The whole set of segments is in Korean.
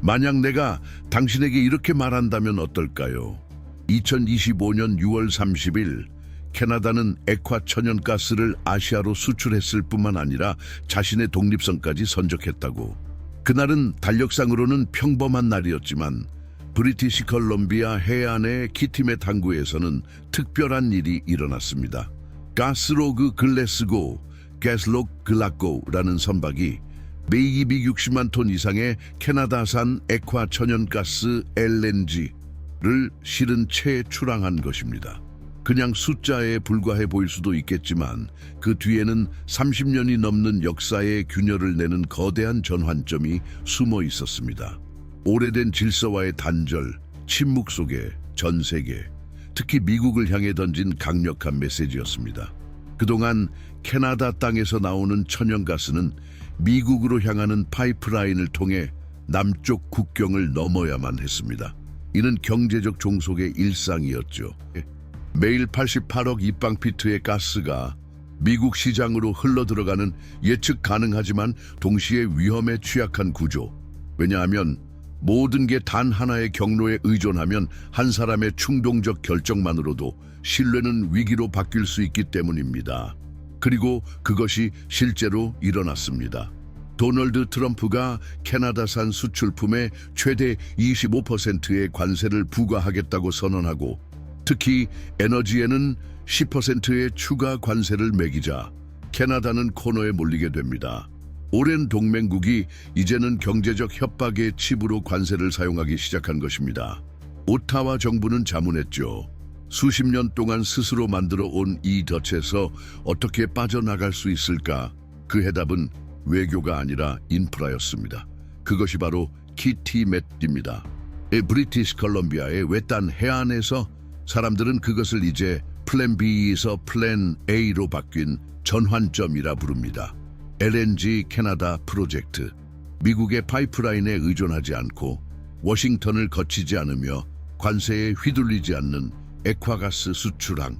만약 내가 당신에게 이렇게 말한다면 어떨까요? 2025년 6월 30일 캐나다는 액화 천연가스를 아시아로 수출했을 뿐만 아니라 자신의 독립성까지 선적했다고. 그날은 달력상으로는 평범한 날이었지만 브리티시 컬럼비아 해안의 키티멧 항구에서는 특별한 일이 일어났습니다. 가스로그 글래스고, 가슬록 글라고라는 선박이 매일 260만 톤 이상의 캐나다산 액화 천연가스 LNG를 실은 채 출항한 것입니다. 그냥 숫자에 불과해 보일 수도 있겠지만 그 뒤에는 30년이 넘는 역사의 균열을 내는 거대한 전환점이 숨어 있었습니다. 오래된 질서와의 단절, 침묵 속에 전 세계, 특히 미국을 향해 던진 강력한 메시지였습니다. 그동안 캐나다 땅에서 나오는 천연가스는 미국으로 향하는 파이프라인을 통해 남쪽 국경을 넘어야만 했습니다. 이는 경제적 종속의 일상이었죠. 매일 88억 입방피트의 가스가 미국 시장으로 흘러들어가는 예측 가능하지만 동시에 위험에 취약한 구조. 왜냐하면 모든 게 단 하나의 경로에 의존하면 한 사람의 충동적 결정만으로도 신뢰는 위기로 바뀔 수 있기 때문입니다. 그리고 그것이 실제로 일어났습니다. 도널드 트럼프가 캐나다산 수출품에 최대 25%의 관세를 부과하겠다고 선언하고 특히 에너지에는 10%의 추가 관세를 매기자 캐나다는 코너에 몰리게 됩니다. 오랜 동맹국이 이제는 경제적 협박의 칩으로 관세를 사용하기 시작한 것입니다. 오타와 정부는 자문했죠. 수십 년 동안 스스로 만들어 온 이 덫에서 어떻게 빠져나갈 수 있을까? 그 해답은 외교가 아니라 인프라였습니다. 그것이 바로 키티멧입니다. 브리티시 컬럼비아의 외딴 해안에서 사람들은 그것을 이제 플랜 B에서 플랜 A로 바뀐 전환점이라 부릅니다. LNG 캐나다 프로젝트. 미국의 파이프라인에 의존하지 않고 워싱턴을 거치지 않으며 관세에 휘둘리지 않는 액화가스 수출항.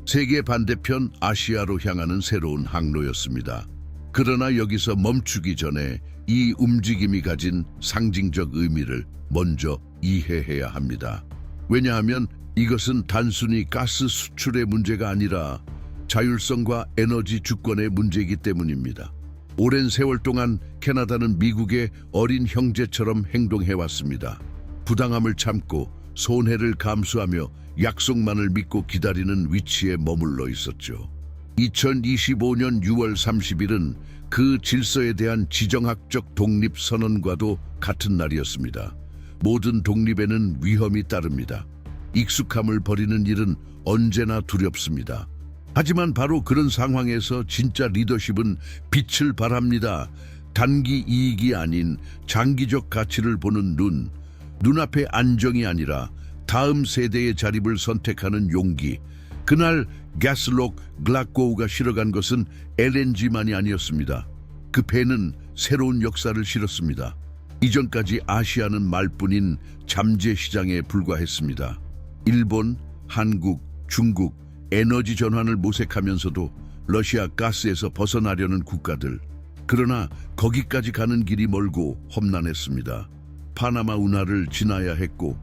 세계 반대편 아시아로 향하는 새로운 항로였습니다. 그러나 여기서 멈추기 전에 이 움직임이 가진 상징적 의미를 먼저 이해해야 합니다. 왜냐하면 이것은 단순히 가스 수출의 문제가 아니라 자율성과 에너지 주권의 문제이기 때문입니다. 오랜 세월 동안 캐나다는 미국의 어린 형제처럼 행동해왔습니다. 부당함을 참고 손해를 감수하며 약속만을 믿고 기다리는 위치에 머물러 있었죠. 2025년 6월 30일은 그 질서에 대한 지정학적 독립선언과도 같은 날이었습니다. 모든 독립에는 위험이 따릅니다. 익숙함을 버리는 일은 언제나 두렵습니다. 하지만 바로 그런 상황에서 진짜 리더십은 빛을 발합니다. 단기 이익이 아닌 장기적 가치를 보는 눈앞의 안정이 아니라 다음 세대의 자립을 선택하는 용기. 그날 가슬록 글라고우가 실어간 것은 LNG만이 아니었습니다. 그 배는 새로운 역사를 실었습니다. 이전까지 아시아는 말뿐인 잠재 시장에 불과했습니다. 일본, 한국, 중국, 에너지 전환을 모색하면서도 러시아 가스에서 벗어나려는 국가들. 그러나 거기까지 가는 길이 멀고 험난했습니다. 파나마 운하를 지나야 했고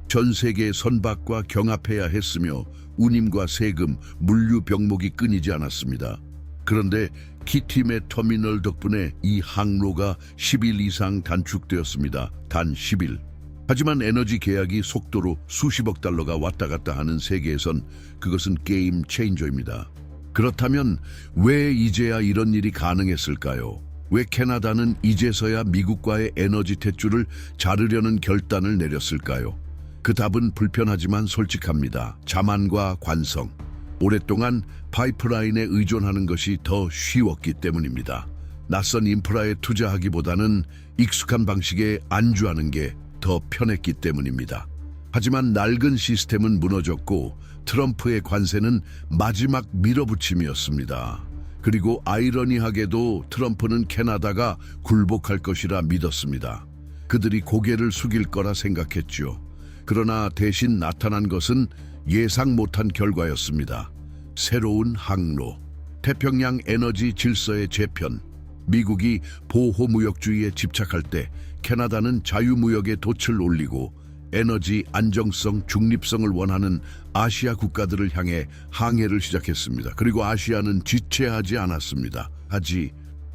전 세계 선박과 경합해야 했으며 운임과 세금, 물류 병목이 끊이지 않았습니다. 그런데 키티멧 터미널 덕분에 이 항로가 10일 이상 단축되었습니다. 단 10일. 하지만 에너지 계약이 속도로 수십억 달러가 왔다 갔다 하는 세계에선 그것은 게임 체인저입니다. 그렇다면 왜 이제야 이런 일이 가능했을까요? 왜 캐나다는 이제서야 미국과의 에너지 탯줄을 자르려는 결단을 내렸을까요? 그 답은 불편하지만 솔직합니다. 자만과 관성. 오랫동안 파이프라인에 의존하는 것이 더 쉬웠기 때문입니다. 낯선 인프라에 투자하기보다는 익숙한 방식에 안주하는 게 더 편했기 때문입니다. 하지만 낡은 시스템은 무너졌고 트럼프의 관세는 마지막 밀어붙임이었습니다. 그리고 아이러니하게도 트럼프는 캐나다가 굴복할 것이라 믿었습니다. 그들이 고개를 숙일 거라 생각했죠. 그러나 대신 나타난 것은 예상 못한 결과였습니다. 새로운 항로, 태평양 에너지 질서의 재편. 미국이 보호무역주의에 집착할 때 캐나다는 자유무역에 돛을 올리고 에너지 안정성, 중립성을 원하는 아시아 국가들을 향해 항해를 시작했습니다. 그리고 아시아는 지체하지 않았습니다.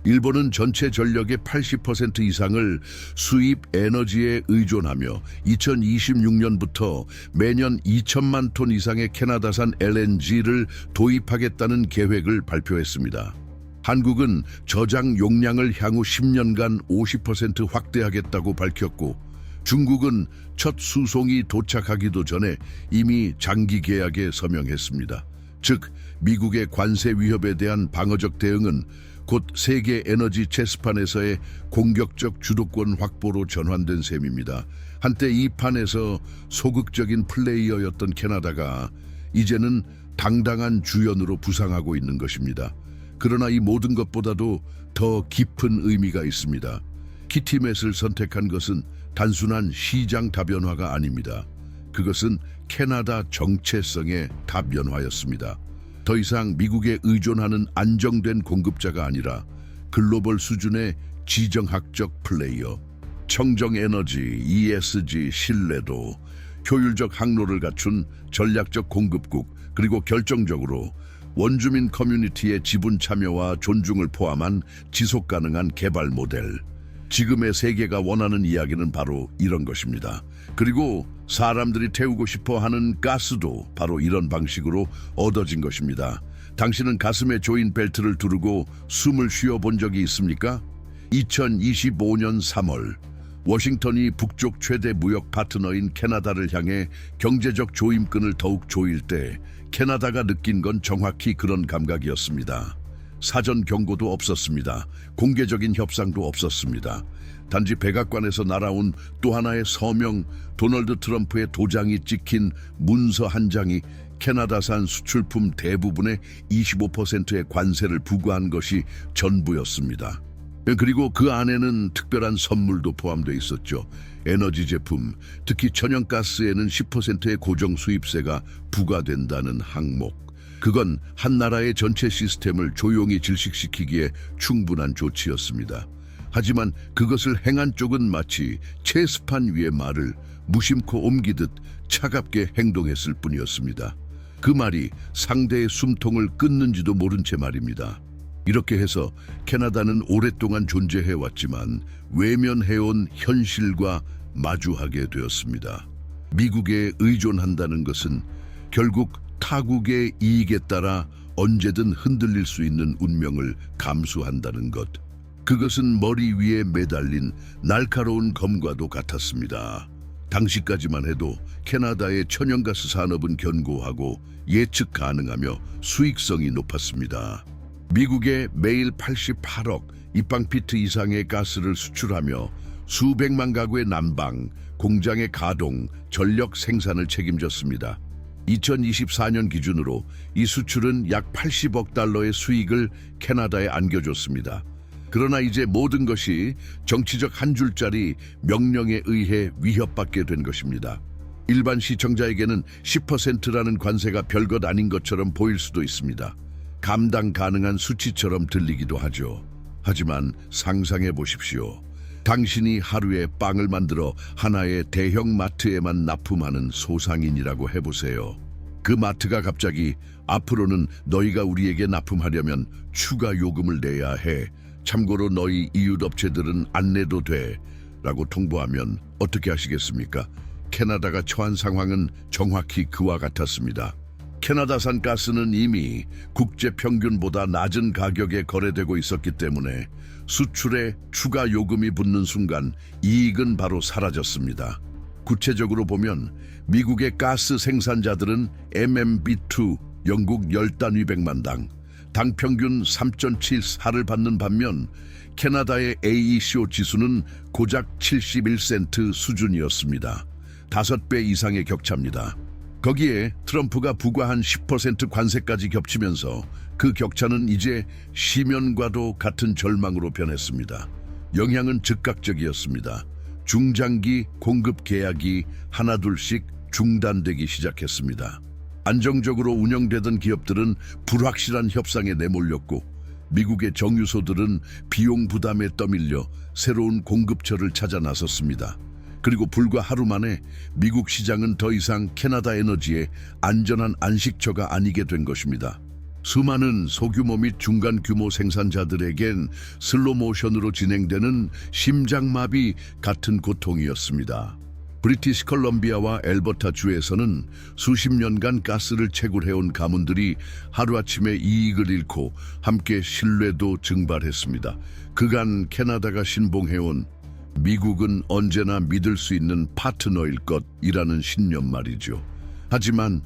일본은 전체 전력의 80% 이상을 수입 에너지에 의존하며 2026년부터 매년 2천만 톤 이상의 캐나다산 LNG를 도입하겠다는 계획을 발표했습니다. 한국은 저장 용량을 향후 10년간 50% 확대하겠다고 밝혔고, 중국은 첫 수송이 도착하기도 전에 이미 장기 계약에 서명했습니다. 즉, 미국의 관세 위협에 대한 방어적 대응은 곧 세계 에너지 체스판에서의 공격적 주도권 확보로 전환된 셈입니다. 한때 이 판에서 소극적인 플레이어였던 캐나다가 이제는 당당한 주연으로 부상하고 있는 것입니다. 그러나 이 모든 것보다도 더 깊은 의미가 있습니다. 키티맷을 선택한 것은 단순한 시장 다변화가 아닙니다. 그것은 캐나다 정체성의 다변화였습니다. 더 이상 미국에 의존하는 안정된 공급자가 아니라 글로벌 수준의 지정학적 플레이어, 청정 에너지, ESG, 신뢰도, 효율적 항로를 갖춘 전략적 공급국, 그리고 결정적으로 원주민 커뮤니티의 지분 참여와 존중을 포함한 지속 가능한 개발 모델. 지금의 세계가 원하는 이야기는 바로 이런 것입니다. 그리고 사람들이 태우고 싶어 하는 가스도 바로 이런 방식으로 얻어진 것입니다. 당신은 가슴에 조인 벨트를 두르고 숨을 쉬어 본 적이 있습니까? 2025년 3월, 워싱턴이 북쪽 최대 무역 파트너인 캐나다를 향해 경제적 조임끈을 더욱 조일 때 캐나다가 느낀 건 정확히 그런 감각이었습니다. 사전 경고도 없었습니다. 공개적인 협상도 없었습니다. 단지 백악관에서 날아온 또 하나의 서명, 도널드 트럼프의 도장이 찍힌 문서 한 장이 캐나다산 수출품 대부분의 25%의 관세를 부과한 것이 전부였습니다. 그리고 그 안에는 특별한 선물도 포함되어 있었죠. 에너지 제품, 특히 천연가스에는 10%의 고정 수입세가 부과된다는 항목. 그건 한 나라의 전체 시스템을 조용히 질식시키기에 충분한 조치였습니다. 하지만 그것을 행한 쪽은 마치 체스판 위의 말을 무심코 옮기듯 차갑게 행동했을 뿐이었습니다. 그 말이 상대의 숨통을 끊는지도 모른 채 말입니다. 이렇게 해서 캐나다는 오랫동안 존재해왔지만 외면해온 현실과 마주하게 되었습니다. 미국에 의존한다는 것은 결국 타국의 이익에 따라 언제든 흔들릴 수 있는 운명을 감수한다는 것. 그것은 머리 위에 매달린 날카로운 검과도 같았습니다. 당시까지만 해도 캐나다의 천연가스 산업은 견고하고 예측 가능하며 수익성이 높았습니다. 미국에 매일 88억 입방피트 이상의 가스를 수출하며 수백만 가구의 난방, 공장의 가동, 전력 생산을 책임졌습니다. 2024년 기준으로 이 수출은 약 80억 달러의 수익을 캐나다에 안겨줬습니다. 그러나 이제 모든 것이 정치적 한 줄짜리 명령에 의해 위협받게 된 것입니다. 일반 시청자에게는 10%라는 관세가 별것 아닌 것처럼 보일 수도 있습니다. 감당 가능한 수치처럼 들리기도 하죠. 하지만 상상해 보십시오. 당신이 하루에 빵을 만들어 하나의 대형 마트에만 납품하는 소상인이라고 해보세요. 그 마트가 갑자기 앞으로는 너희가 우리에게 납품하려면 추가 요금을 내야 해. 참고로 너희 이웃 업체들은 안 내도 돼. 라고 통보하면 어떻게 하시겠습니까? 캐나다가 처한 상황은 정확히 그와 같았습니다. 캐나다산 가스는 이미 국제 평균보다 낮은 가격에 거래되고 있었기 때문에 수출에 추가 요금이 붙는 순간 이익은 바로 사라졌습니다. 구체적으로 보면 미국의 가스 생산자들은 MMB2 영국 열단위 100만당, 당 평균 3.74를 받는 반면 캐나다의 AECO 지수는 고작 71센트 수준이었습니다. 5배 이상의 격차입니다. 거기에 트럼프가 부과한 10% 관세까지 겹치면서 그 격차는 이제 시면과도 같은 절망으로 변했습니다. 영향은 즉각적이었습니다. 중장기 공급 계약이 하나둘씩 중단되기 시작했습니다. 안정적으로 운영되던 기업들은 불확실한 협상에 내몰렸고 미국의 정유소들은 비용 부담에 떠밀려 새로운 공급처를 찾아 나섰습니다. 그리고 불과 하루 만에 미국 시장은 더 이상 캐나다 에너지의 안전한 안식처가 아니게 된 것입니다. 수많은 소규모 및 중간 규모 생산자들에겐 슬로모션으로 진행되는 심장마비 같은 고통이었습니다. 브리티시 컬럼비아와 엘버타 주에서는 수십 년간 가스를 채굴해온 가문들이 하루아침에 이익을 잃고 함께 신뢰도 증발했습니다. 그간 캐나다가 신봉해온 미국은 언제나 믿을 수 있는 파트너일 것이라는 신념 말이죠. 하지만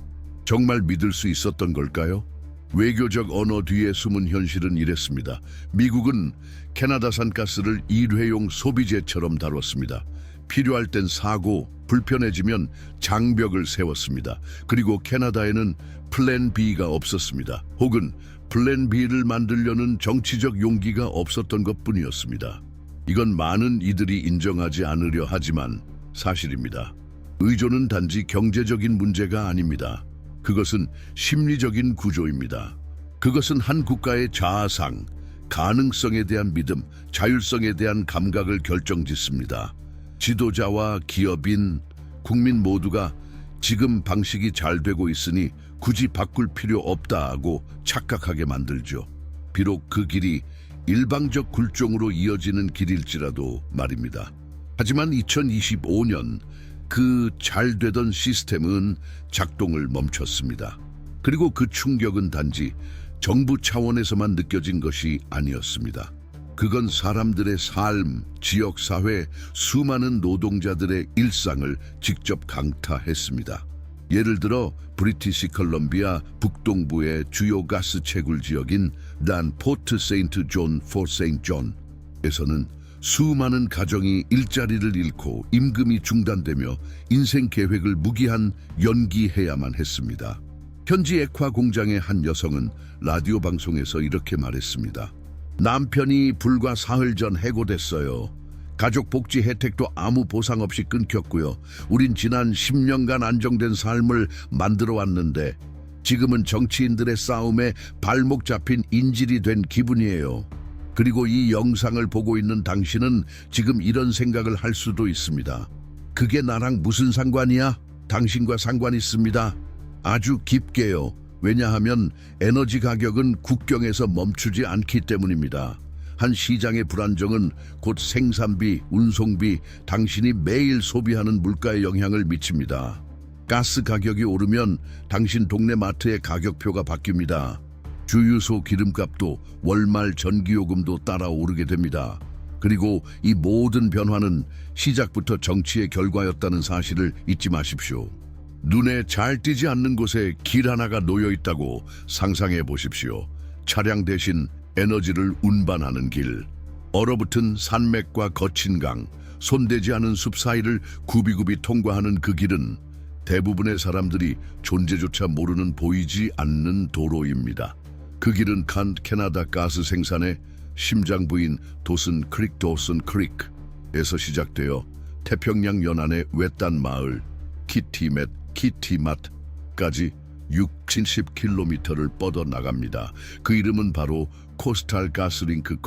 정말 믿을 수 있었던 걸까요? 외교적 언어 뒤에 숨은 현실은 이랬습니다. 미국은 캐나다산 가스를 일회용 소비재처럼 다뤘습니다. 필요할 땐 사고, 불편해지면 장벽을 세웠습니다. 그리고 캐나다에는 플랜 B가 없었습니다. 혹은 플랜 B를 만들려는 정치적 용기가 없었던 것뿐이었습니다. 이건 많은 이들이 인정하지 않으려 하지만 사실입니다. 의존은 단지 경제적인 문제가 아닙니다. 그것은 심리적인 구조입니다. 그것은 한 국가의 자아상, 가능성에 대한 믿음, 자율성에 대한 감각을 결정짓습니다. 지도자와 기업인, 국민 모두가 지금 방식이 잘 되고 있으니 굳이 바꿀 필요 없다고 착각하게 만들죠. 비록 그 길이 일방적 굴종으로 이어지는 길일지라도 말입니다. 하지만 2025년 그 잘 되던 시스템은 작동을 멈췄습니다. 그리고 그 충격은 단지 정부 차원에서만 느껴진 것이 아니었습니다. 그건 사람들의 삶, 지역사회, 수많은 노동자들의 일상을 직접 강타했습니다. 예를 들어 브리티시 컬럼비아 북동부의 주요 가스 채굴 지역인 난 포트 세인트 존 포 세인트 존에서는 수많은 가정이 일자리를 잃고 임금이 중단되며 인생 계획을 무기한 연기해야만 했습니다. 현지 액화 공장의 한 여성은 라디오 방송에서 이렇게 말했습니다. 남편이 불과 사흘 전 해고됐어요. 가족 복지 혜택도 아무 보상 없이 끊겼고요. 우린 지난 10년간 안정된 삶을 만들어 왔는데 지금은 정치인들의 싸움에 발목 잡힌 인질이 된 기분이에요. 그리고 이 영상을 보고 있는 당신은 지금 이런 생각을 할 수도 있습니다. 그게 나랑 무슨 상관이야? 당신과 상관 있습니다. 아주 깊게요. 왜냐하면 에너지 가격은 국경에서 멈추지 않기 때문입니다. 한 시장의 불안정은 곧 생산비, 운송비, 당신이 매일 소비하는 물가에 영향을 미칩니다. 가스 가격이 오르면 당신 동네 마트의 가격표가 바뀝니다. 주유소 기름값도 월말 전기요금도 따라 오르게 됩니다. 그리고 이 모든 변화는 시작부터 정치의 결과였다는 사실을 잊지 마십시오. 눈에 잘 띄지 않는 곳에 길 하나가 놓여 있다고 상상해 보십시오. 차량 대신 에너지를 운반하는 길. 얼어붙은 산맥과 거친 강, 손대지 않은 숲 사이를 굽이굽이 통과하는 그 길은 대부분의 사람들이 존재조차 모르는 보이지 않는 도로입니다. 그 길은 캐나다 가스 생산의 심장부인 도슨 크릭에서 시작되어 태평양 연안의 외딴 마을 키티맛까지 60-70km를 뻗어나갑니다. 그 이름은 바로 코스탈 가스링크.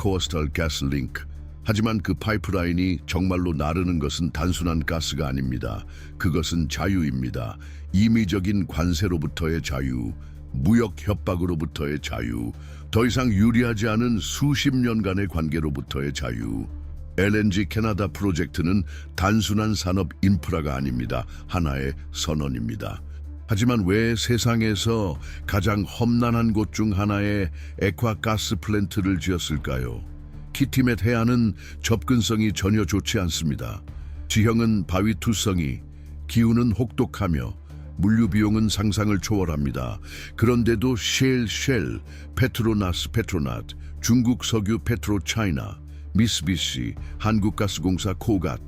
하지만 그 파이프라인이 정말로 나르는 것은 단순한 가스가 아닙니다. 그것은 자유입니다. 임의적인 관세로부터의 자유, 무역 협박으로부터의 자유, 더 이상 유리하지 않은 수십 년간의 관계로부터의 자유. LNG 캐나다 프로젝트는 단순한 산업 인프라가 아닙니다. 하나의 선언입니다. 하지만 왜 세상에서 가장 험난한 곳 중 하나에 액화 가스 플랜트를 지었을까요? 키티맷 해안은 접근성이 전혀 좋지 않습니다. 지형은 바위 투성이, 기후는 혹독하며 물류 비용은 상상을 초월합니다. 그런데도 쉘, 페트로나스, 중국 석유 페트로차이나, 미쓰비시, 한국가스공사 코갓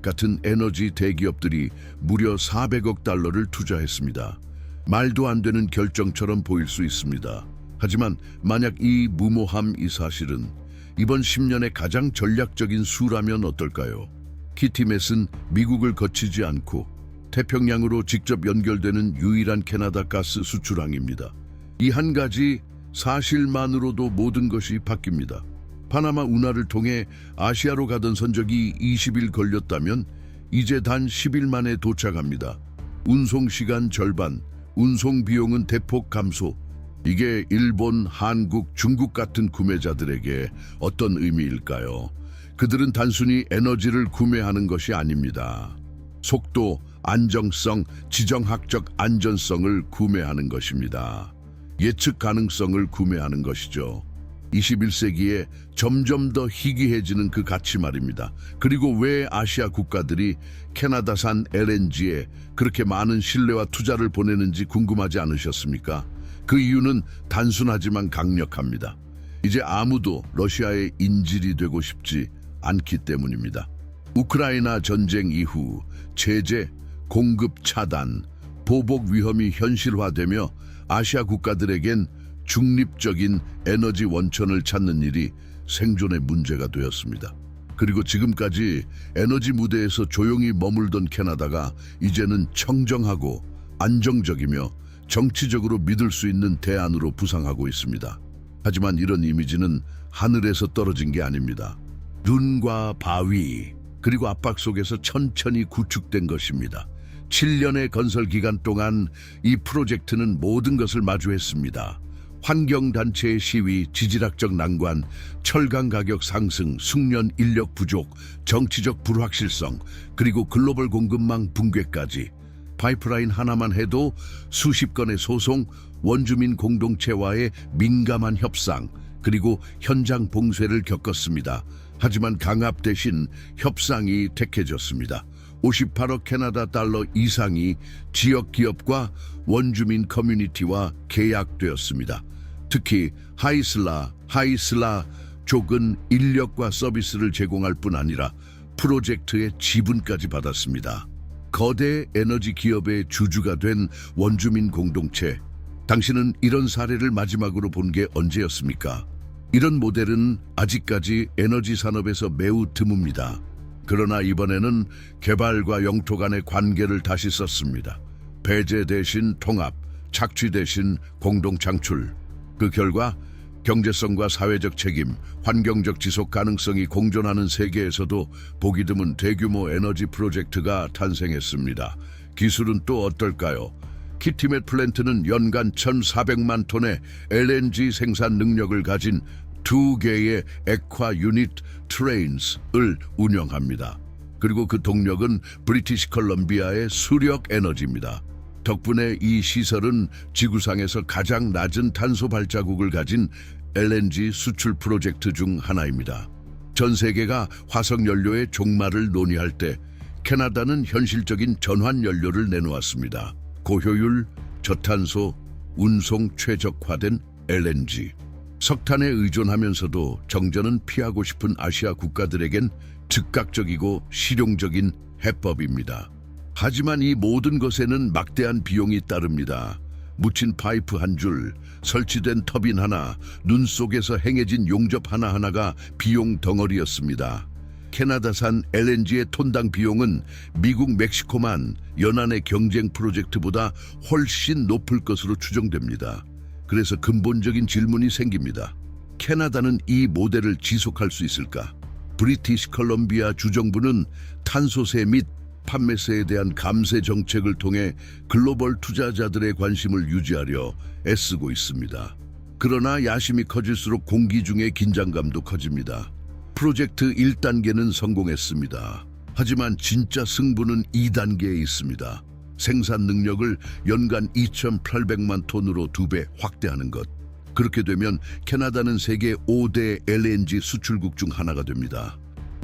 같은 에너지 대기업들이 무려 400억 달러를 투자했습니다. 말도 안 되는 결정처럼 보일 수 있습니다. 하지만 만약 이 무모함 이 사실은 이번 10년의 가장 전략적인 수라면 어떨까요? 키티맷은 미국을 거치지 않고 태평양으로 직접 연결되는 유일한 캐나다 가스 수출항입니다. 이 한 가지 사실만으로도 모든 것이 바뀝니다. 파나마 운하를 통해 아시아로 가던 선적이 20일 걸렸다면 이제 단 10일 만에 도착합니다. 운송 시간 절반, 운송 비용은 대폭 감소. 이게 일본, 한국, 중국 같은 구매자들에게 어떤 의미일까요? 그들은 단순히 에너지를 구매하는 것이 아닙니다. 속도, 안정성, 지정학적 안전성을 구매하는 것입니다. 예측 가능성을 구매하는 것이죠. 21세기에 점점 더 희귀해지는 그 가치 말입니다. 그리고 왜 아시아 국가들이 캐나다산 LNG에 그렇게 많은 신뢰와 투자를 보내는지 궁금하지 않으셨습니까? 그 이유는 단순하지만 강력합니다. 이제 아무도 러시아의 인질이 되고 싶지 않기 때문입니다. 우크라이나 전쟁 이후 제재, 공급 차단, 보복 위험이 현실화되며 아시아 국가들에겐 중립적인 에너지 원천을 찾는 일이 생존의 문제가 되었습니다. 그리고 지금까지 에너지 무대에서 조용히 머물던 캐나다가 이제는 청정하고 안정적이며 정치적으로 믿을 수 있는 대안으로 부상하고 있습니다. 하지만 이런 이미지는 하늘에서 떨어진 게 아닙니다. 눈과 바위, 그리고 압박 속에서 천천히 구축된 것입니다. 7년의 건설 기간 동안 이 프로젝트는 모든 것을 마주했습니다. 환경단체의 시위, 지질학적 난관, 철강 가격 상승, 숙련 인력 부족, 정치적 불확실성, 그리고 글로벌 공급망 붕괴까지. 파이프라인 하나만 해도 수십 건의 소송, 원주민 공동체와의 민감한 협상, 그리고 현장 봉쇄를 겪었습니다. 하지만 강압 대신 협상이 택해졌습니다. 58억 캐나다 달러 이상이 지역 기업과 원주민 커뮤니티와 계약되었습니다. 특히 하이슬라 족은 인력과 서비스를 제공할 뿐 아니라 프로젝트의 지분까지 받았습니다. 거대 에너지 기업의 주주가 된 원주민 공동체. 당신은 이런 사례를 마지막으로 본 게 언제였습니까? 이런 모델은 아직까지 에너지 산업에서 매우 드뭅니다. 그러나 이번에는 개발과 영토 간의 관계를 다시 썼습니다. 배제 대신 통합, 착취 대신 공동 창출. 그 결과 경제성과 사회적 책임, 환경적 지속 가능성이 공존하는 세계에서도 보기 드문 대규모 에너지 프로젝트가 탄생했습니다. 기술은 또 어떨까요? 키티멧 플랜트는 연간 1,400만 톤의 LNG 생산 능력을 가진 2개의 액화 유닛 트레인스를 운영합니다. 그리고 그 동력은 브리티시 컬럼비아의 수력 에너지입니다. 덕분에 이 시설은 지구상에서 가장 낮은 탄소 발자국을 가진 LNG 수출 프로젝트 중 하나입니다. 전 세계가 화석 연료의 종말을 논의할 때 캐나다는 현실적인 전환 연료를 내놓았습니다. 고효율, 저탄소, 운송 최적화된 LNG. 석탄에 의존하면서도 정전은 피하고 싶은 아시아 국가들에겐 즉각적이고 실용적인 해법입니다. 하지만 이 모든 것에는 막대한 비용이 따릅니다. 묻힌 파이프 한 줄, 설치된 터빈 하나, 눈 속에서 행해진 용접 하나하나가 비용 덩어리였습니다. 캐나다산 LNG의 톤당 비용은 미국, 멕시코만 연안의 경쟁 프로젝트보다 훨씬 높을 것으로 추정됩니다. 그래서 근본적인 질문이 생깁니다. 캐나다는 이 모델을 지속할 수 있을까? 브리티시 컬럼비아 주정부는 탄소세 및 판매세에 대한 감세 정책을 통해 글로벌 투자자들의 관심을 유지하려 애쓰고 있습니다. 그러나 야심이 커질수록 공기 중의 긴장감도 커집니다. 프로젝트 1단계는 성공했습니다. 하지만 진짜 승부는 2단계에 있습니다. 생산 능력을 연간 2,800만 톤으로 2배 확대하는 것. 그렇게 되면 캐나다는 세계 5대 LNG 수출국 중 하나가 됩니다.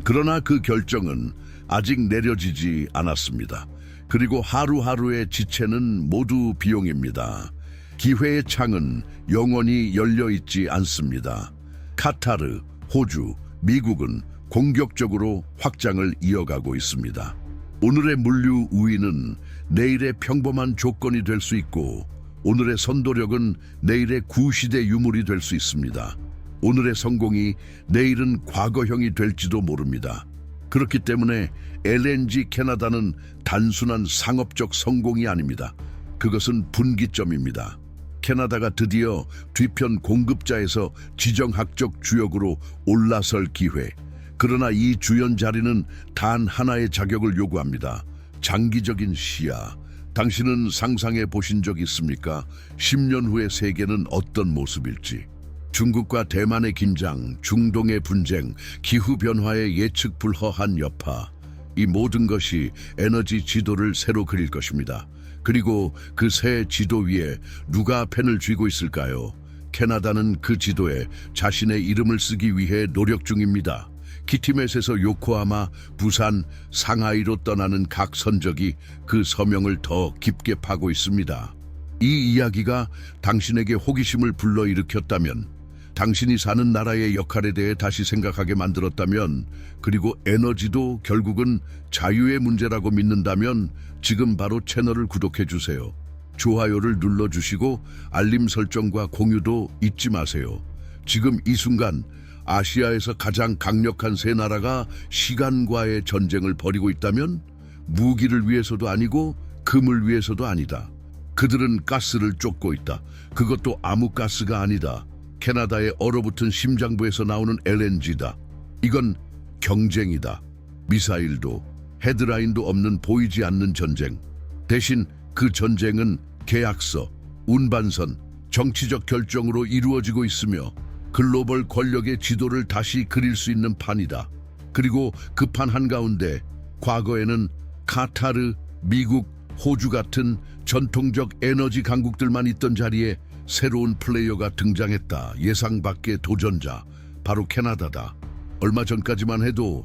그러나 그 결정은 아직 내려지지 않았습니다. 그리고 하루하루의 지체는 모두 비용입니다. 기회의 창은 영원히 열려 있지 않습니다. 카타르, 호주, 미국은 공격적으로 확장을 이어가고 있습니다. 오늘의 물류 우위는 내일의 평범한 조건이 될 수 있고, 오늘의 선도력은 내일의 구시대 유물이 될 수 있습니다. 오늘의 성공이 내일은 과거형이 될지도 모릅니다. 그렇기 때문에 LNG 캐나다는 단순한 상업적 성공이 아닙니다. 그것은 분기점입니다. 캐나다가 드디어 뒤편 공급자에서 지정학적 주역으로 올라설 기회. 그러나 이 주연 자리는 단 하나의 자격을 요구합니다. 장기적인 시야. 당신은 상상해 보신 적 있습니까? 10년 후의 세계는 어떤 모습일지. 중국과 대만의 긴장, 중동의 분쟁, 기후변화의 예측 불허한 여파. 이 모든 것이 에너지 지도를 새로 그릴 것입니다. 그리고 그 새 지도 위에 누가 펜을 쥐고 있을까요? 캐나다는 그 지도에 자신의 이름을 쓰기 위해 노력 중입니다. 키티멧에서 요코하마, 부산, 상하이로 떠나는 각 선적이 그 서명을 더 깊게 파고 있습니다. 이 이야기가 당신에게 호기심을 불러일으켰다면, 당신이 사는 나라의 역할에 대해 다시 생각하게 만들었다면, 그리고 에너지도 결국은 자유의 문제라고 믿는다면 지금 바로 채널을 구독해 주세요. 좋아요를 눌러주시고 알림 설정과 공유도 잊지 마세요. 지금 이 순간 아시아에서 가장 강력한 세 나라가 시간과의 전쟁을 벌이고 있다면 무기를 위해서도 아니고 금을 위해서도 아니다. 그들은 가스를 쫓고 있다. 그것도 아무 가스가 아니다. 캐나다의 얼어붙은 심장부에서 나오는 LNG다. 이건 경쟁이다. 미사일도 헤드라인도 없는 보이지 않는 전쟁. 대신 그 전쟁은 계약서, 운반선, 정치적 결정으로 이루어지고 있으며 글로벌 권력의 지도를 다시 그릴 수 있는 판이다. 그리고 그 판 한가운데 과거에는 카타르, 미국, 호주 같은 전통적 에너지 강국들만 있던 자리에 새로운 플레이어가 등장했다. 예상 밖의 도전자, 바로 캐나다다. 얼마 전까지만 해도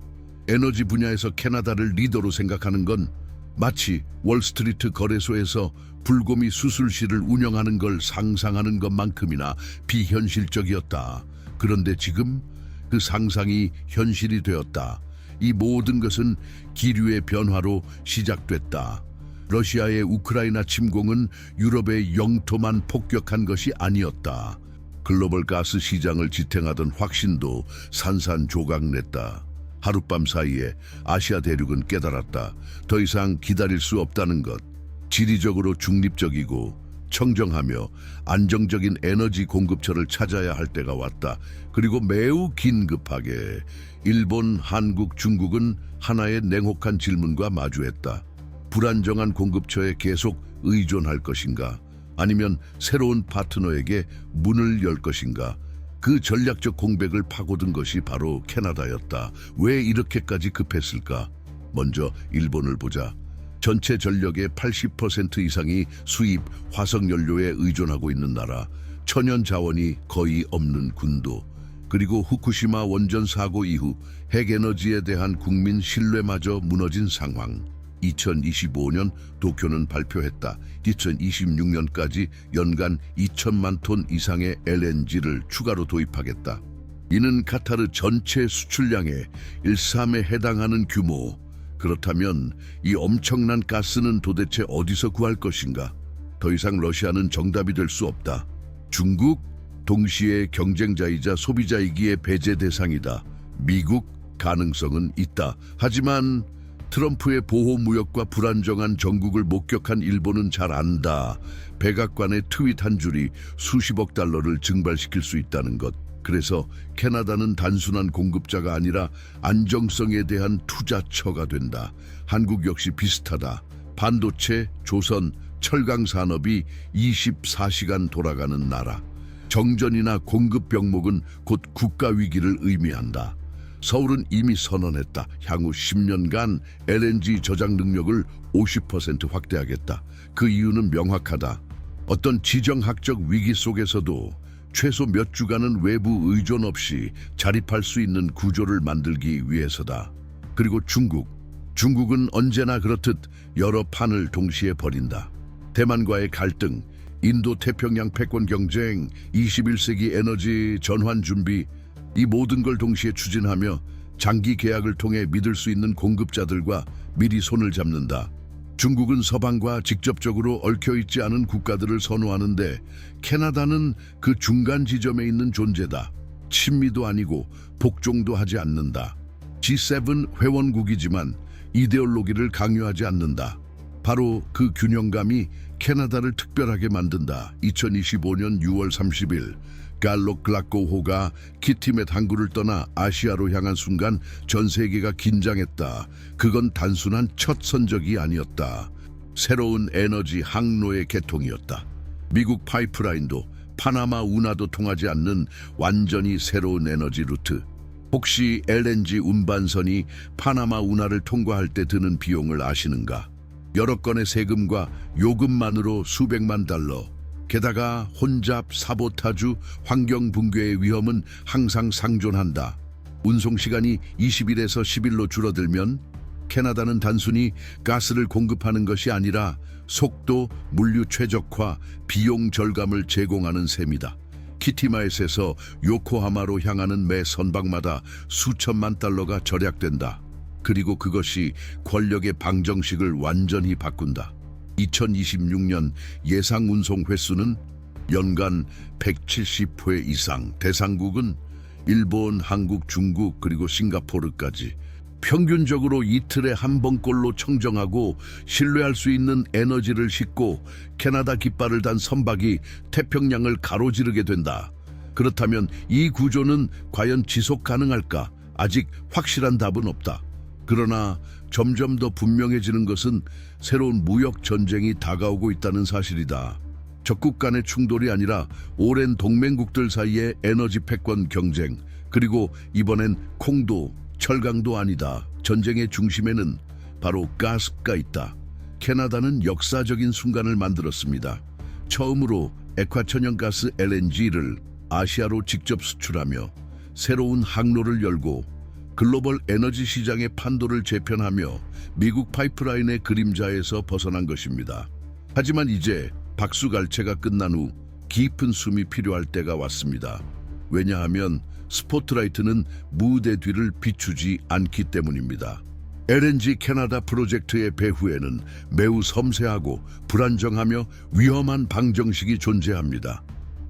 에너지 분야에서 캐나다를 리더로 생각하는 건 마치 월스트리트 거래소에서 불곰이 수술실을 운영하는 걸 상상하는 것만큼이나 비현실적이었다. 그런데 지금 그 상상이 현실이 되었다. 이 모든 것은 기류의 변화로 시작됐다. 러시아의 우크라이나 침공은 유럽의 영토만 폭격한 것이 아니었다. 글로벌 가스 시장을 지탱하던 확신도 산산조각냈다. 하룻밤 사이에 아시아 대륙은 깨달았다. 더 이상 기다릴 수 없다는 것. 지리적으로 중립적이고 청정하며 안정적인 에너지 공급처를 찾아야 할 때가 왔다. 그리고 매우 긴급하게 일본, 한국, 중국은 하나의 냉혹한 질문과 마주했다. 불안정한 공급처에 계속 의존할 것인가? 아니면 새로운 파트너에게 문을 열 것인가? 그 전략적 공백을 파고든 것이 바로 캐나다였다. 왜 이렇게까지 급했을까? 먼저 일본을 보자. 전체 전력의 80% 이상이 수입 화석연료에 의존하고 있는 나라, 천연 자원이 거의 없는 군도, 그리고 후쿠시마 원전 사고 이후 핵에너지에 대한 국민 신뢰마저 무너진 상황. 2025년 도쿄는 발표했다. 2026년까지 연간 2천만 톤 이상의 LNG를 추가로 도입하겠다. 이는 카타르 전체 수출량의 1/3에 해당하는 규모. 그렇다면 이 엄청난 가스는 도대체 어디서 구할 것인가? 더 이상 러시아는 정답이 될 수 없다. 중국, 동시에 경쟁자이자 소비자이기에 배제 대상이다. 미국, 가능성은 있다. 하지만 트럼프의 보호무역과 불안정한 정국을 목격한 일본은 잘 안다. 백악관의 트윗 한 줄이 수십억 달러를 증발시킬 수 있다는 것. 그래서 캐나다는 단순한 공급자가 아니라 안정성에 대한 투자처가 된다. 한국 역시 비슷하다. 반도체, 조선, 철강 산업이 24시간 돌아가는 나라. 정전이나 공급 병목은 곧 국가 위기를 의미한다. 서울은 이미 선언했다. 향후 10년간 LNG 저장 능력을 50% 확대하겠다. 그 이유는 명확하다. 어떤 지정학적 위기 속에서도 최소 몇 주간은 외부 의존 없이 자립할 수 있는 구조를 만들기 위해서다. 그리고 중국은 언제나 그렇듯 여러 판을 동시에 벌인다. 대만과의 갈등, 인도 태평양 패권 경쟁, 21세기 에너지 전환 준비, 이 모든 걸 동시에 추진하며 장기 계약을 통해 믿을 수 있는 공급자들과 미리 손을 잡는다. 중국은 서방과 직접적으로 얽혀있지 않은 국가들을 선호하는데 캐나다는 그 중간 지점에 있는 존재다. 친미도 아니고 복종도 하지 않는다. G7 회원국이지만 이데올로기를 강요하지 않는다. 바로 그 균형감이 캐나다를 특별하게 만든다. 2025년 6월 30일 갈록 글라코호가 키티멧 항구를 떠나 아시아로 향한 순간 전 세계가 긴장했다. 그건 단순한 첫 선적이 아니었다. 새로운 에너지 항로의 개통이었다. 미국 파이프라인도 파나마 운하도 통하지 않는 완전히 새로운 에너지 루트. 혹시 LNG 운반선이 파나마 운하를 통과할 때 드는 비용을 아시는가? 여러 건의 세금과 요금만으로 수백만 달러. 게다가 혼잡, 사보타주, 환경 붕괴의 위험은 항상 상존한다. 운송 시간이 20일에서 10일로 줄어들면 캐나다는 단순히 가스를 공급하는 것이 아니라 속도, 물류 최적화, 비용 절감을 제공하는 셈이다. 키티마엣에서 요코하마로 향하는 매 선박마다 수천만 달러가 절약된다. 그리고 그것이 권력의 방정식을 완전히 바꾼다. 2026년 예상 운송 횟수는 연간 170회 이상, 대상국은 일본, 한국, 중국 그리고 싱가포르까지. 평균적으로 이틀에 한 번꼴로 청정하고 신뢰할 수 있는 에너지를 싣고 캐나다 깃발을 단 선박이 태평양을 가로지르게 된다. 그렇다면 이 구조는 과연 지속 가능할까? 아직 확실한 답은 없다. 그러나 점점 더 분명해지는 것은 새로운 무역 전쟁이 다가오고 있다는 사실이다. 적국 간의 충돌이 아니라 오랜 동맹국들 사이의 에너지 패권 경쟁, 그리고 이번엔 콩도 철강도 아니다. 전쟁의 중심에는 바로 가스가 있다. 캐나다는 역사적인 순간을 만들었습니다. 처음으로 액화천연가스 LNG를 아시아로 직접 수출하며 새로운 항로를 열고 글로벌 에너지 시장의 판도를 재편하며 미국 파이프라인의 그림자에서 벗어난 것입니다. 하지만 이제 박수갈채가 끝난 후 깊은 숨이 필요할 때가 왔습니다. 왜냐하면 스포트라이트는 무대 뒤를 비추지 않기 때문입니다. LNG 캐나다 프로젝트의 배후에는 매우 섬세하고 불안정하며 위험한 방정식이 존재합니다.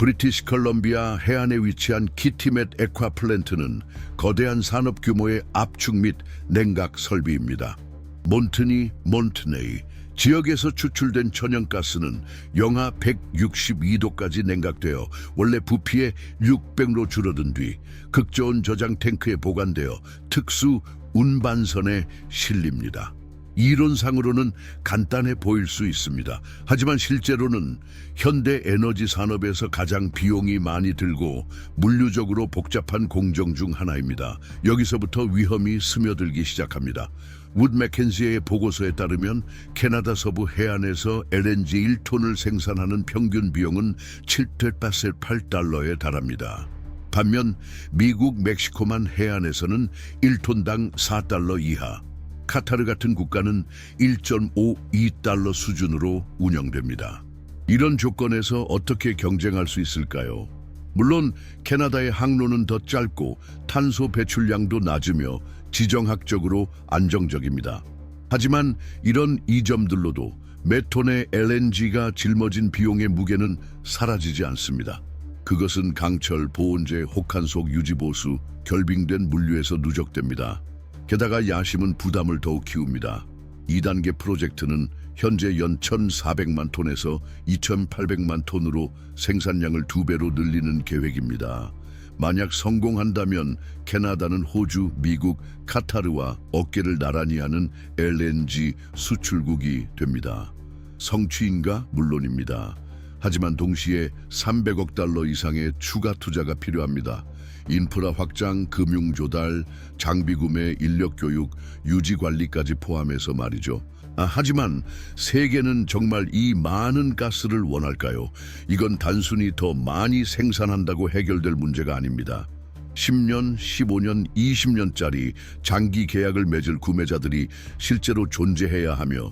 브리티시 컬럼비아 해안에 위치한 키티멧 액화 플랜트는 거대한 산업 규모의 압축 및 냉각 설비입니다. 몬트니, 몬트네이 지역에서 추출된 천연가스는 영하 162도까지 냉각되어 원래 부피의 600로 줄어든 뒤 극저온 저장 탱크에 보관되어 특수 운반선에 실립니다. 이론상으로는 간단해 보일 수 있습니다. 하지만 실제로는 현대 에너지 산업에서 가장 비용이 많이 들고 물리적으로 복잡한 공정 중 하나입니다. 여기서부터 위험이 스며들기 시작합니다. 우드 맥켄지의 보고서에 따르면 캐나다 서부 해안에서 LNG 1톤을 생산하는 평균 비용은 7.8달러에 달합니다. 반면 미국, 멕시코만 해안에서는 1톤당 4달러 이하, 카타르 같은 국가는 1.52달러 수준으로 운영됩니다. 이런 조건에서 어떻게 경쟁할 수 있을까요? 물론 캐나다의 항로는 더 짧고 탄소 배출량도 낮으며 지정학적으로 안정적입니다. 하지만 이런 이점들로도 매 톤의 LNG가 짊어진 비용의 무게는 사라지지 않습니다. 그것은 강철, 보온재, 혹한속 유지보수, 결빙된 물류에서 누적됩니다. 게다가 야심은 부담을 더욱 키웁니다. 2단계 프로젝트는 현재 연 1,400만 톤에서 2,800만 톤으로 생산량을 2배로 늘리는 계획입니다. 만약 성공한다면 캐나다는 호주, 미국, 카타르와 어깨를 나란히 하는 LNG 수출국이 됩니다. 성취인가? 물론입니다. 하지만 동시에 300억 달러 이상의 추가 투자가 필요합니다. 인프라 확장, 금융 조달, 장비 구매, 인력 교육, 유지 관리까지 포함해서 말이죠. 하지만 세계는 정말 이 많은 가스를 원할까요? 이건 단순히 더 많이 생산한다고 해결될 문제가 아닙니다. 10년, 15년, 20년짜리 장기 계약을 맺을 구매자들이 실제로 존재해야 하며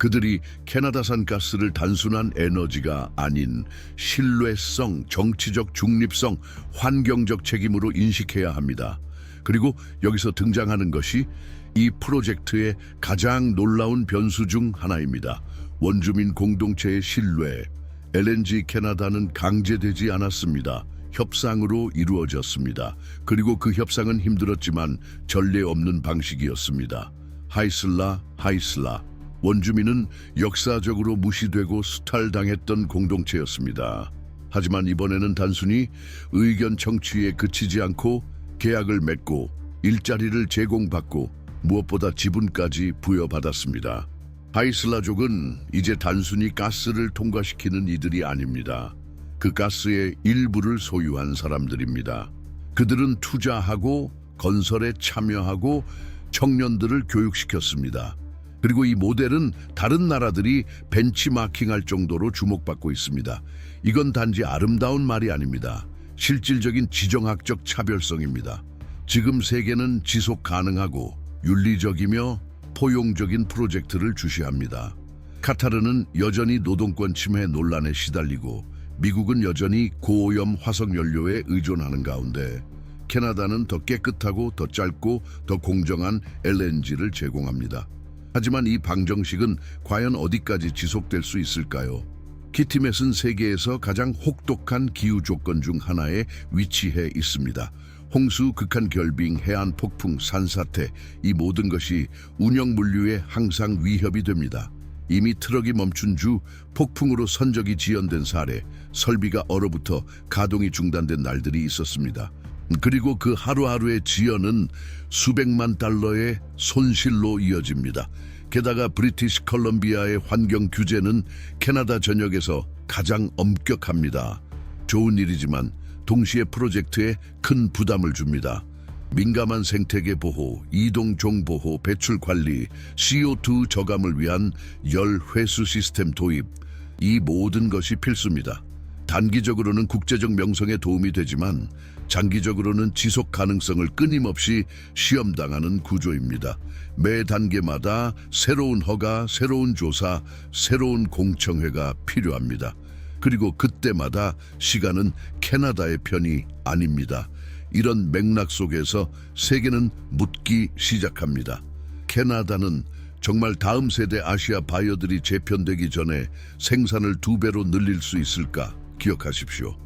그들이 캐나다산 가스를 단순한 에너지가 아닌 신뢰성, 정치적 중립성, 환경적 책임으로 인식해야 합니다. 그리고 여기서 등장하는 것이 이 프로젝트의 가장 놀라운 변수 중 하나입니다. 원주민 공동체의 신뢰. LNG 캐나다는 강제되지 않았습니다. 협상으로 이루어졌습니다. 그리고 그 협상은 힘들었지만 전례 없는 방식이었습니다. 하이슬라, 하이슬라. 원주민은 역사적으로 무시되고 수탈당했던 공동체였습니다. 하지만 이번에는 단순히 의견 청취에 그치지 않고 계약을 맺고 일자리를 제공받고 무엇보다 지분까지 부여받았습니다. 하이슬라족은 이제 단순히 가스를 통과시키는 이들이 아닙니다. 그 가스의 일부를 소유한 사람들입니다. 그들은 투자하고 건설에 참여하고 청년들을 교육시켰습니다. 그리고 이 모델은 다른 나라들이 벤치마킹할 정도로 주목받고 있습니다. 이건 단지 아름다운 말이 아닙니다. 실질적인 지정학적 차별성입니다. 지금 세계는 지속 가능하고 윤리적이며 포용적인 프로젝트를 주시합니다. 카타르는 여전히 노동권 침해 논란에 시달리고 미국은 여전히 고오염 화석연료에 의존하는 가운데 캐나다는 더 깨끗하고 더 짧고 더 공정한 LNG를 제공합니다. 하지만 이 방정식은 과연 어디까지 지속될 수 있을까요? 키티멧은 세계에서 가장 혹독한 기후 조건 중 하나에 위치해 있습니다. 홍수, 극한 결빙, 해안 폭풍, 산사태, 이 모든 것이 운영 물류에 항상 위협이 됩니다. 이미 트럭이 멈춘 주 폭풍으로 선적이 지연된 사례, 설비가 얼어붙어 가동이 중단된 날들이 있었습니다. 그리고 그 하루하루의 지연은 수백만 달러의 손실로 이어집니다. 게다가 브리티시 컬럼비아의 환경 규제는 캐나다 전역에서 가장 엄격합니다. 좋은 일이지만 동시에 프로젝트에 큰 부담을 줍니다. 민감한 생태계 보호, 이동종 보호, 배출 관리, CO2 저감을 위한 열 회수 시스템 도입, 이 모든 것이 필수입니다. 단기적으로는 국제적 명성에 도움이 되지만 장기적으로는 지속 가능성을 끊임없이 시험당하는 구조입니다. 매 단계마다 새로운 허가, 새로운 조사, 새로운 공청회가 필요합니다. 그리고 그때마다 시간은 캐나다의 편이 아닙니다. 이런 맥락 속에서 세계는 묻기 시작합니다. 캐나다는 정말 다음 세대 아시아 바이어들이 재편되기 전에 생산을 2배로 늘릴 수 있을까 기억하십시오.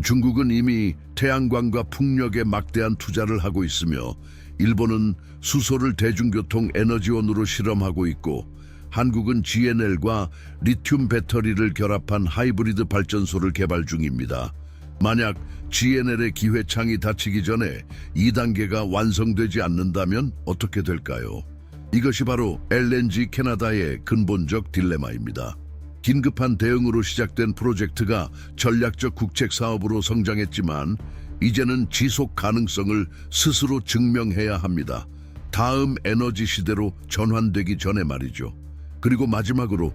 중국은 이미 태양광과 풍력에 막대한 투자를 하고 있으며 일본은 수소를 대중교통 에너지원으로 실험하고 있고 한국은 GNL과 리튬 배터리를 결합한 하이브리드 발전소를 개발 중입니다. 만약 GNL의 기회창이 닫히기 전에 2단계가 완성되지 않는다면 어떻게 될까요? 이것이 바로 LNG 캐나다의 근본적 딜레마입니다. 긴급한 대응으로 시작된 프로젝트가 전략적 국책 사업으로 성장했지만 이제는 지속 가능성을 스스로 증명해야 합니다. 다음 에너지 시대로 전환되기 전에 말이죠. 그리고 마지막으로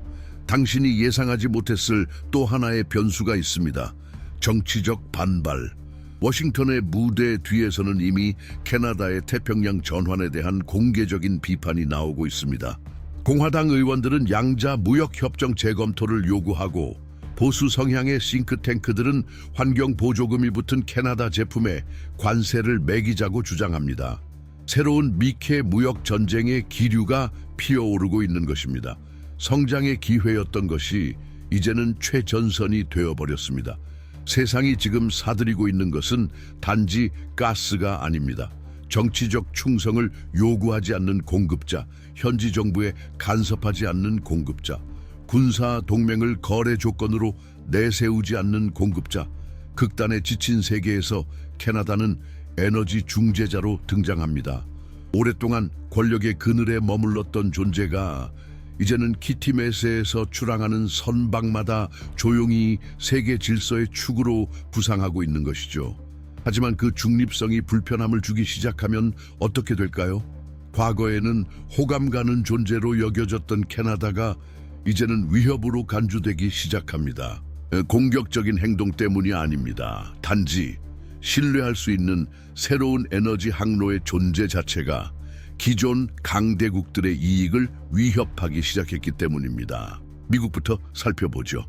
당신이 예상하지 못했을 또 하나의 변수가 있습니다. 정치적 반발. 워싱턴의 무대 뒤에서는 이미 캐나다의 태평양 전환에 대한 공개적인 비판이 나오고 있습니다. 공화당 의원들은 양자 무역협정 재검토를 요구하고 보수 성향의 싱크탱크들은 환경 보조금이 붙은 캐나다 제품에 관세를 매기자고 주장합니다. 새로운 미케 무역 전쟁의 기류가 피어오르고 있는 것입니다. 성장의 기회였던 것이 이제는 최전선이 되어버렸습니다. 세상이 지금 사들이고 있는 것은 단지 가스가 아닙니다. 정치적 충성을 요구하지 않는 공급자, 현지 정부에 간섭하지 않는 공급자, 군사 동맹을 거래 조건으로 내세우지 않는 공급자, 극단에 지친 세계에서 캐나다는 에너지 중재자로 등장합니다. 오랫동안 권력의 그늘에 머물렀던 존재가 이제는 키티메스에서 출항하는 선박마다 조용히 세계 질서의 축으로 부상하고 있는 것이죠. 하지만 그 중립성이 불편함을 주기 시작하면 어떻게 될까요? 과거에는 호감 가는 존재로 여겨졌던 캐나다가 이제는 위협으로 간주되기 시작합니다. 공격적인 행동 때문이 아닙니다. 단지 신뢰할 수 있는 새로운 에너지 항로의 존재 자체가 기존 강대국들의 이익을 위협하기 시작했기 때문입니다. 미국부터 살펴보죠.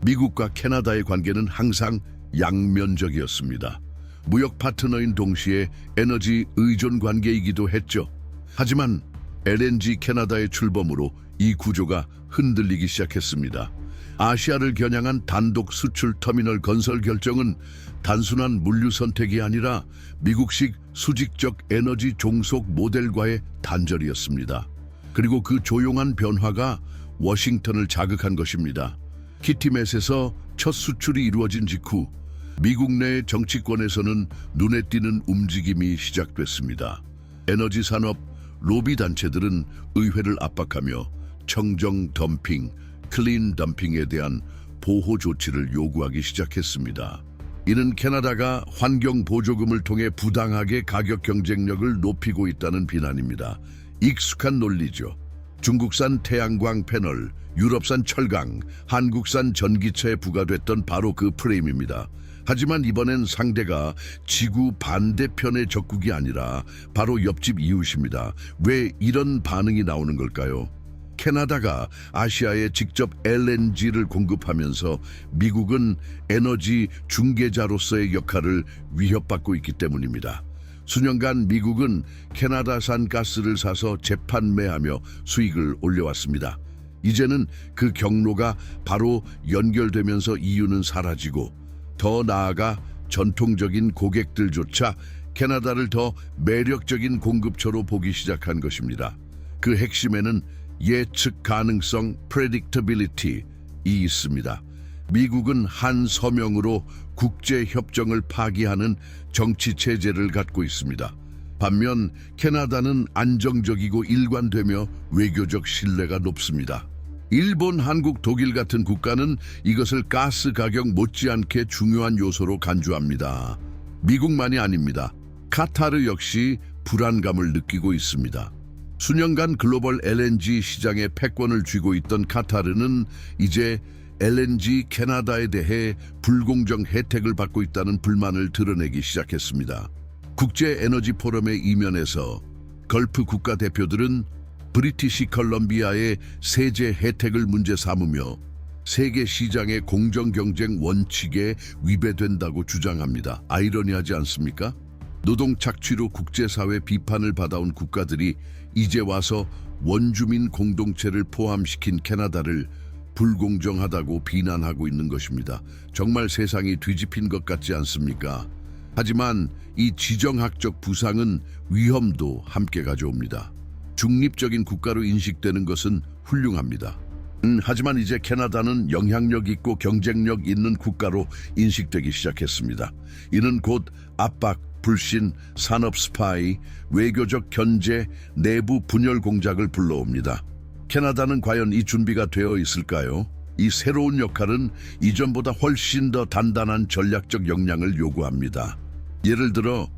미국과 캐나다의 관계는 항상 양면적이었습니다. 무역 파트너인 동시에 에너지 의존 관계이기도 했죠. 하지만 LNG 캐나다의 출범으로 이 구조가 흔들리기 시작했습니다. 아시아를 겨냥한 단독 수출 터미널 건설 결정은 단순한 물류 선택이 아니라 미국식 수직적 에너지 종속 모델과의 단절이었습니다. 그리고 그 조용한 변화가 워싱턴을 자극한 것입니다. 키티맷에서 첫 수출이 이루어진 직후 미국 내 정치권에서는 눈에 띄는 움직임이 시작됐습니다. 에너지 산업 로비 단체들은 의회를 압박하며 청정 덤핑, 클린 덤핑에 대한 보호 조치를 요구하기 시작했습니다. 이는 캐나다가 환경 보조금을 통해 부당하게 가격 경쟁력을 높이고 있다는 비난입니다. 익숙한 논리죠. 중국산 태양광 패널, 유럽산 철강, 한국산 전기차에 부과됐던 바로 그 프레임입니다. 하지만 이번엔 상대가 지구 반대편의 적국이 아니라 바로 옆집 이웃입니다. 왜 이런 반응이 나오는 걸까요? 캐나다가 아시아에 직접 LNG를 공급하면서 미국은 에너지 중개자로서의 역할을 위협받고 있기 때문입니다. 수년간 미국은 캐나다산 가스를 사서 재판매하며 수익을 올려왔습니다. 이제는 그 경로가 바로 연결되면서 EU는 사라지고 더 나아가 전통적인 고객들조차 캐나다를 더 매력적인 공급처로 보기 시작한 것입니다. 그 핵심에는 예측 가능성 (predictability)이 있습니다. 미국은 한 서명으로 국제 협정을 파기하는 정치 체제를 갖고 있습니다. 반면 캐나다는 안정적이고 일관되며 외교적 신뢰가 높습니다. 일본, 한국, 독일 같은 국가는 이것을 가스 가격 못지않게 중요한 요소로 간주합니다. 미국만이 아닙니다. 카타르 역시 불안감을 느끼고 있습니다. 수년간 글로벌 LNG 시장의 패권을 쥐고 있던 카타르는 이제 LNG 캐나다에 대해 불공정 혜택을 받고 있다는 불만을 드러내기 시작했습니다. 국제 에너지 포럼의 이면에서 걸프 국가 대표들은 브리티시 컬럼비아의 세제 혜택을 문제 삼으며 세계 시장의 공정 경쟁 원칙에 위배된다고 주장합니다. 아이러니하지 않습니까? 노동 착취로 국제사회 비판을 받아온 국가들이 이제 와서 원주민 공동체를 포함시킨 캐나다를 불공정하다고 비난하고 있는 것입니다. 정말 세상이 뒤집힌 것 같지 않습니까? 하지만 이 지정학적 부상은 위험도 함께 가져옵니다. 중립적인 국가로 인식되는 것은 훌륭합니다. 하지만 이제 캐나다는 영향력 있고 경쟁력 있는 국가로 인식되기 시작했습니다. 이는 곧 압박, 불신, 산업 스파이, 외교적 견제, 내부 분열 공작을 불러옵니다. 캐나다는 과연 이 준비가 되어 있을까요? 이 새로운 역할은 이전보다 훨씬 더 단단한 전략적 역량을 요구합니다. 예를 들어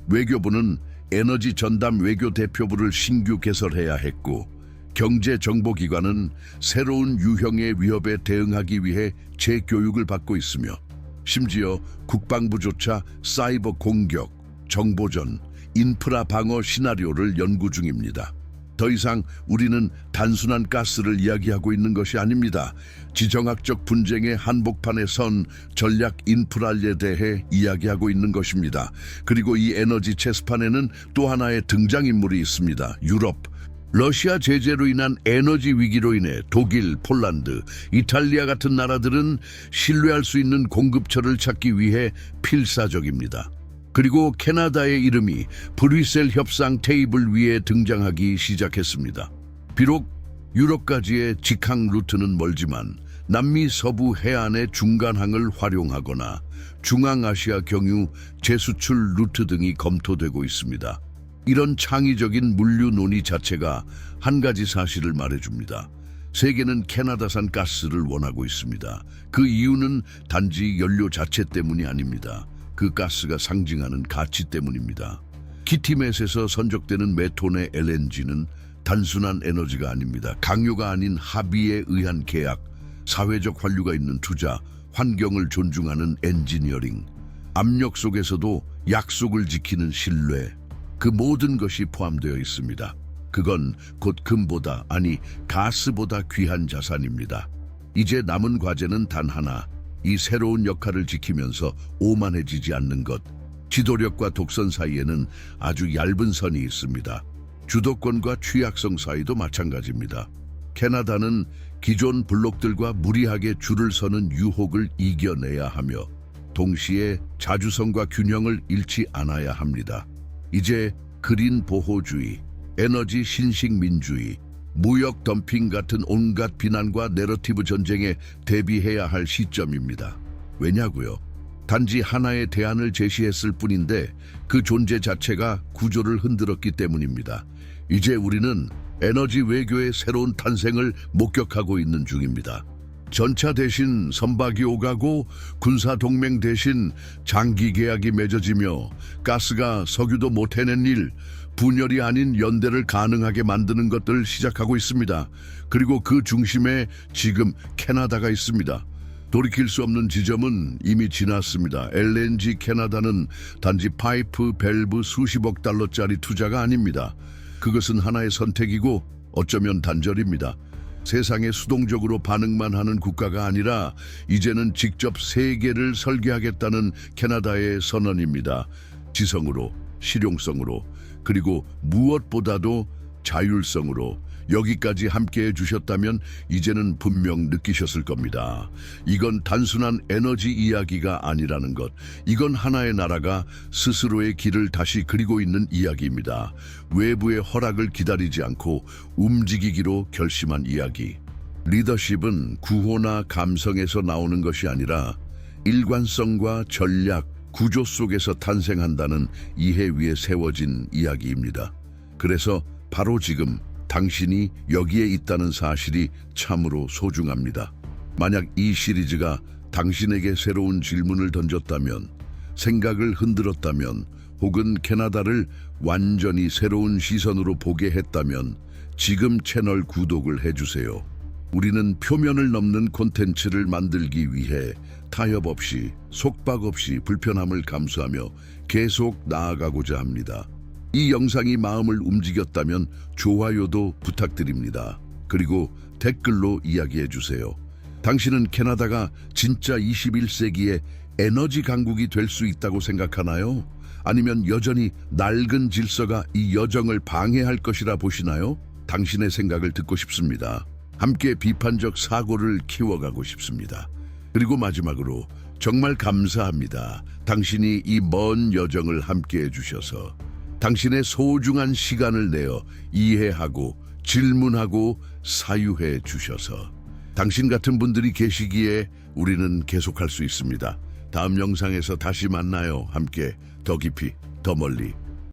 외교부는 에너지 전담 외교 대표부를 신규 개설해야 했고, 경제정보기관은 새로운 유형의 위협에 대응하기 위해 재교육을 받고 있으며, 심지어 국방부조차 사이버 공격, 정보전, 인프라 방어 시나리오를 연구 중입니다. 더 이상 우리는 단순한 가스를 이야기하고 있는 것이 아닙니다. 지정학적 분쟁의 한복판에 선 전략 인프라에 대해 이야기하고 있는 것입니다. 그리고 이 에너지 체스판에는 또 하나의 등장인물이 있습니다. 유럽. 러시아 제재로 인한 에너지 위기로 인해 독일, 폴란드, 이탈리아 같은 나라들은 신뢰할 수 있는 공급처를 찾기 위해 필사적입니다. 그리고 캐나다의 이름이 브뤼셀 협상 테이블 위에 등장하기 시작했습니다. 비록 유럽까지의 직항 루트는 멀지만 남미 서부 해안의 중간항을 활용하거나 중앙아시아 경유 재수출 루트 등이 검토되고 있습니다. 이런 창의적인 물류 논의 자체가 한 가지 사실을 말해줍니다. 세계는 캐나다산 가스를 원하고 있습니다. 그 이유는 단지 연료 자체 때문이 아닙니다. 그 가스가 상징하는 가치 때문입니다. 키티맷에서 선적되는 매톤의 LNG는 단순한 에너지가 아닙니다. 강요가 아닌 합의에 의한 계약, 사회적 환류가 있는 투자, 환경을 존중하는 엔지니어링, 압력 속에서도 약속을 지키는 신뢰, 그 모든 것이 포함되어 있습니다. 그건 곧 금보다, 아니 가스보다 귀한 자산입니다. 이제 남은 과제는 단 하나, 이 새로운 역할을 지키면서 오만해지지 않는 것. 지도력과 독선 사이에는 아주 얇은 선이 있습니다. 주도권과 취약성 사이도 마찬가지입니다. 캐나다는 기존 블록들과 무리하게 줄을 서는 유혹을 이겨내야 하며 동시에 자주성과 균형을 잃지 않아야 합니다. 이제 그린 보호주의, 에너지 신식민주의, 무역 덤핑 같은 온갖 비난과 내러티브 전쟁에 대비해야 할 시점입니다. 왜냐고요? 단지 하나의 대안을 제시했을 뿐인데 그 존재 자체가 구조를 흔들었기 때문입니다. 이제 우리는 에너지 외교의 새로운 탄생을 목격하고 있는 중입니다. 전차 대신 선박이 오가고 군사동맹 대신 장기 계약이 맺어지며 가스가 석유도 못 해낸 일, 분열이 아닌 연대를 가능하게 만드는 것들을 시작하고 있습니다. 그리고 그 중심에 지금 캐나다가 있습니다. 돌이킬 수 없는 지점은 이미 지났습니다. LNG 캐나다는 단지 파이프, 밸브 수십억 달러짜리 투자가 아닙니다. 그것은 하나의 선택이고 어쩌면 단절입니다. 세상에 수동적으로 반응만 하는 국가가 아니라 이제는 직접 세계를 설계하겠다는 캐나다의 선언입니다. 지성으로, 실용성으로, 그리고 무엇보다도 자율성으로 여기까지 함께해 주셨다면 이제는 분명 느끼셨을 겁니다. 이건 단순한 에너지 이야기가 아니라는 것. 이건 하나의 나라가 스스로의 길을 다시 그리고 있는 이야기입니다. 외부의 허락을 기다리지 않고 움직이기로 결심한 이야기. 리더십은 구호나 감성에서 나오는 것이 아니라 일관성과 전략, 구조 속에서 탄생한다는 이해 위에 세워진 이야기입니다. 그래서 바로 지금 당신이 여기에 있다는 사실이 참으로 소중합니다. 만약 이 시리즈가 당신에게 새로운 질문을 던졌다면, 생각을 흔들었다면, 혹은 캐나다를 완전히 새로운 시선으로 보게 했다면 지금 채널 구독을 해주세요. 우리는 표면을 넘는 콘텐츠를 만들기 위해 타협 없이, 속박 없이 불편함을 감수하며 계속 나아가고자 합니다. 이 영상이 마음을 움직였다면 좋아요도 부탁드립니다. 그리고 댓글로 이야기해 주세요. 당신은 캐나다가 진짜 21세기의 에너지 강국이 될 수 있다고 생각하나요? 아니면 여전히 낡은 질서가 이 여정을 방해할 것이라 보시나요? 당신의 생각을 듣고 싶습니다. 함께 비판적 사고를 키워가고 싶습니다. 그리고 마지막으로 정말 감사합니다. 당신이 이 먼 여정을 함께해 주셔서. 당신의 소중한 시간을 내어 이해하고 질문하고 사유해 주셔서. 당신 같은 분들이 계시기에 우리는 계속할 수 있습니다. 다음 영상에서 다시 만나요. 함께 더 깊이, 더 멀리.